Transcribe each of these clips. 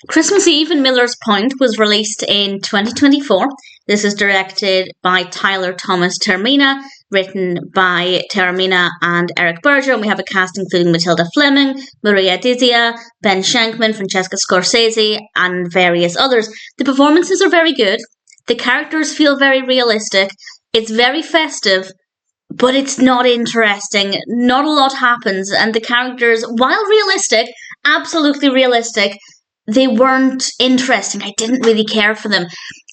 Christmas Eve in Miller's Point was released in 2024. This is directed by Tyler Thomas Termina, written by Termina and Eric Berger, and we have a cast including Matilda Fleming, Maria Dizzia, Ben Shenkman, Francesca Scorsese, and various others. The performances are very good. The characters feel very realistic. It's very festive, but it's not interesting. Not a lot happens, and the characters, while realistic, absolutely realistic, they weren't interesting. I didn't really care for them.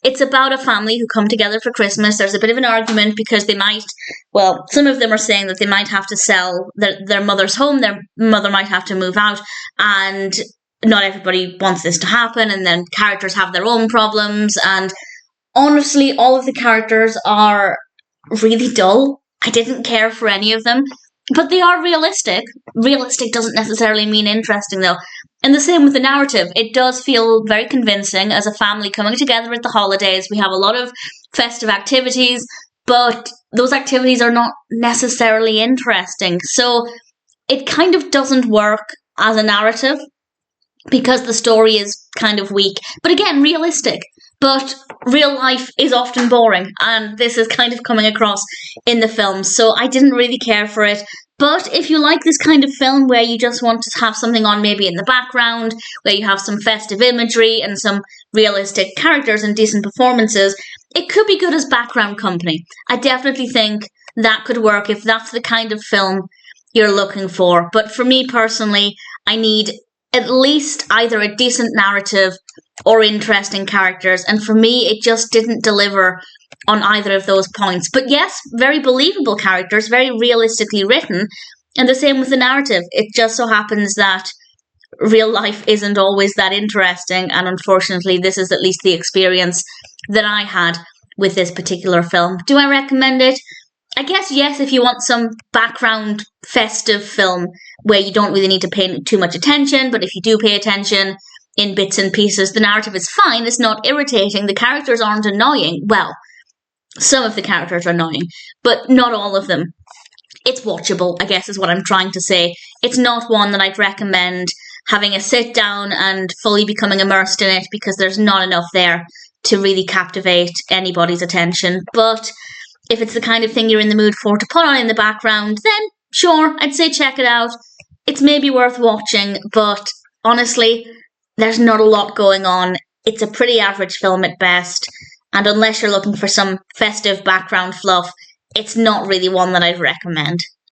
It's about a family who come together for Christmas. There's a bit of an argument because some of them are saying that they might have to sell their mother's home. Their mother might have to move out, and not everybody wants this to happen. And then characters have their own problems. And honestly, all of the characters are really dull. I didn't care for any of them. But they are realistic. Realistic doesn't necessarily mean interesting, though. And the same with the narrative. It does feel very convincing as a family coming together at the holidays. We have a lot of festive activities, but those activities are not necessarily interesting. So it kind of doesn't work as a narrative because the story is kind of weak. But again, realistic. But real life is often boring, and this is kind of coming across in the film, so I didn't really care for it. But if you like this kind of film where you just want to have something on maybe in the background, where you have some festive imagery and some realistic characters and decent performances, it could be good as background company. I definitely think that could work if that's the kind of film you're looking for. But for me personally, I need at least either a decent narrative or interesting characters, and for me it just didn't deliver on either of those points. But yes, very believable characters, very realistically written, and the same with the narrative. It just so happens that real life isn't always that interesting, and unfortunately this is at least the experience that I had with this particular film. Do I recommend it? I guess yes, if you want some background festive film where you don't really need to pay too much attention, but if you do pay attention in bits and pieces, the narrative is fine. It's not irritating. The characters aren't annoying. Well, some of the characters are annoying, but not all of them. It's watchable, I guess is what I'm trying to say. It's not one that I'd recommend having a sit down and fully becoming immersed in it, because there's not enough there to really captivate anybody's attention. But if it's the kind of thing you're in the mood for to put on in the background, then sure, I'd say check it out. It's maybe worth watching, but honestly, there's not a lot going on. It's a pretty average film at best, and unless you're looking for some festive background fluff, it's not really one that I'd recommend.